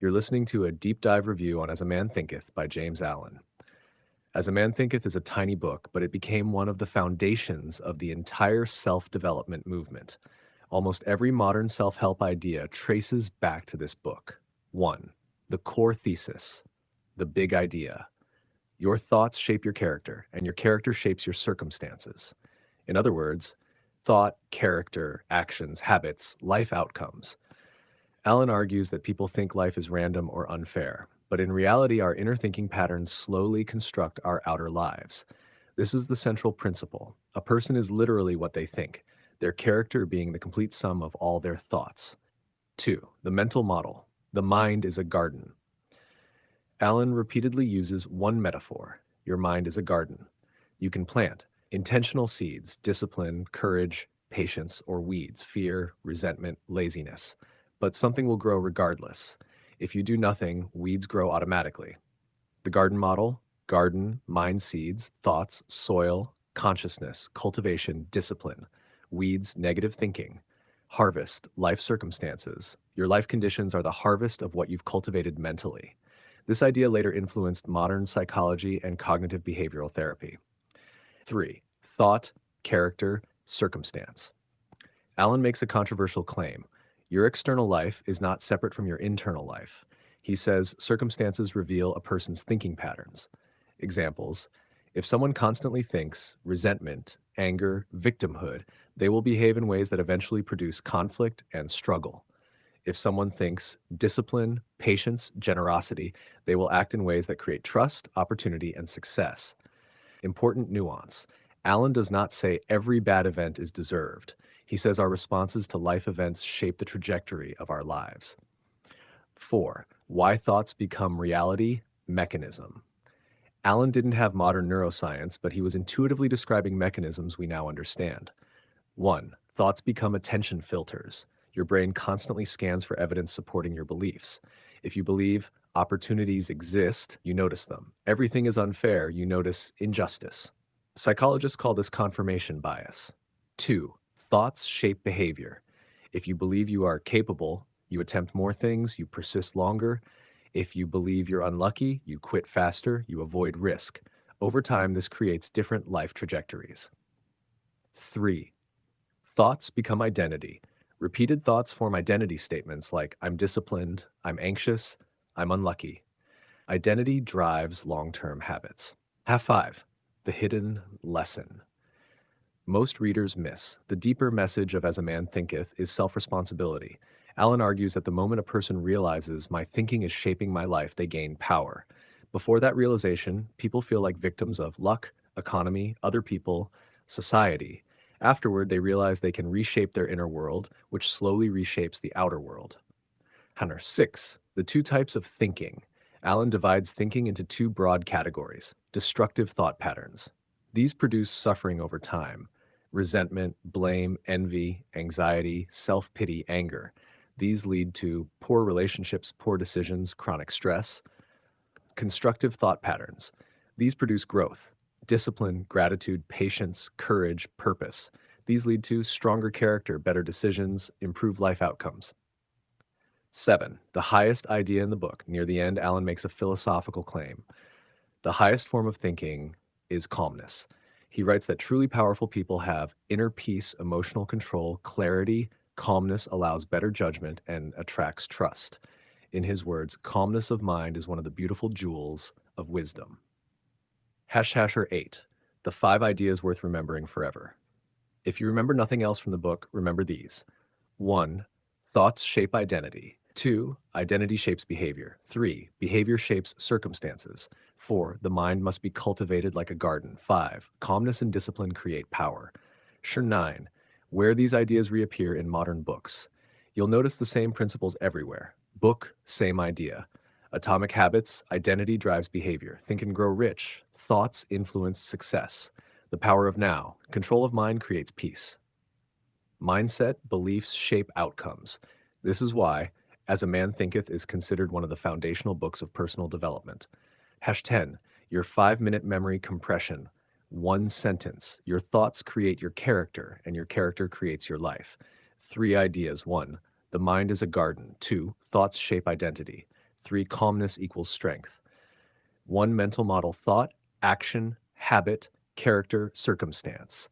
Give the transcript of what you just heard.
You're listening to a deep dive review on As a Man Thinketh by James Allen. As a Man Thinketh is a tiny book, but it became one of the foundations of the entire self-development movement. Almost every modern self-help idea traces back to this book. 1. The core thesis, the big idea. Your thoughts shape your character, and your character shapes your circumstances. In other words, thought, character, actions, habits, life outcomes. Allen argues that people think life is random or unfair, but in reality, our inner thinking patterns slowly construct our outer lives. This is the central principle. A person is literally what they think, their character being the complete sum of all their thoughts. 2. The mental model. The mind is a garden. Allen repeatedly uses one metaphor. Your mind is a garden. You can plant intentional seeds, discipline, courage, patience, or weeds, fear, resentment, laziness. But something will grow regardless. If you do nothing, weeds grow automatically. The garden model: garden, mind seeds, thoughts, soil, consciousness, cultivation, discipline. Weeds, negative thinking. Harvest, life circumstances. Your life conditions are the harvest of what you've cultivated mentally. This idea later influenced modern psychology and cognitive behavioral therapy. 3. Thought, character, circumstance. Allen makes a controversial claim. Your external life is not separate from your internal life. He says circumstances reveal a person's thinking patterns. Examples: if someone constantly thinks resentment, anger, victimhood, they will behave in ways that eventually produce conflict and struggle. If someone thinks discipline, patience, generosity, they will act in ways that create trust, opportunity, and success. Important nuance. Allen does not say every bad event is deserved. He says our responses to life events shape the trajectory of our lives. 4. Why thoughts become reality, mechanism. Allen didn't have modern neuroscience, but he was intuitively describing mechanisms we now understand. 1. Thoughts become attention filters. Your brain constantly scans for evidence supporting your beliefs. If you believe opportunities exist, you notice them. Everything is unfair, you notice injustice. Psychologists call this confirmation bias. 2. Thoughts shape behavior. If you believe you are capable, you attempt more things, you persist longer. If you believe you're unlucky, you quit faster, you avoid risk. Over time, this creates different life trajectories. 3. Thoughts become identity. Repeated thoughts form identity statements like I'm disciplined, I'm anxious, I'm unlucky. Identity drives long-term habits. Half 5. The hidden lesson. Most readers miss. The deeper message of As a Man Thinketh is self-responsibility. Allen argues that the moment a person realizes my thinking is shaping my life, they gain power. Before that realization, people feel like victims of luck, economy, other people, society. Afterward, they realize they can reshape their inner world, which slowly reshapes the outer world. 6. The two types of thinking. Allen divides thinking into two broad categories: destructive thought patterns. These produce suffering over time: resentment, blame, envy, anxiety, self-pity, anger. These lead to poor relationships, poor decisions, chronic stress. Constructive thought patterns. These produce growth: discipline, gratitude, patience, courage, purpose. These lead to stronger character, better decisions, improved life outcomes. 7. The highest idea in the book. Near the end, Allen makes a philosophical claim. The highest form of thinking is calmness. He writes that truly powerful people have inner peace, emotional control, clarity. Calmness allows better judgment and attracts trust. In his words, calmness of mind is one of the beautiful jewels of wisdom. Hasher 8. The 5 ideas worth remembering forever. If you remember nothing else from the book, remember these. 1. Thoughts shape identity. 2. Identity shapes behavior. 3. Behavior shapes circumstances. 4. The mind must be cultivated like a garden. 5. Calmness and discipline create power. 9. Where these ideas reappear in modern books. You'll notice the same principles everywhere. Book, same idea. Atomic habits, identity drives behavior. Think and grow rich. Thoughts influence success. The power of now. Control of mind creates peace. Mindset, beliefs shape outcomes. This is why As a Man Thinketh is considered one of the foundational books of personal development. 10. Your 5-minute memory compression. One sentence. Your thoughts create your character, and your character creates your life. 3 ideas. 1. The mind is a garden. 2. Thoughts shape identity. 3. Calmness equals strength. 1. Mental model thought, action, habit, character, circumstance.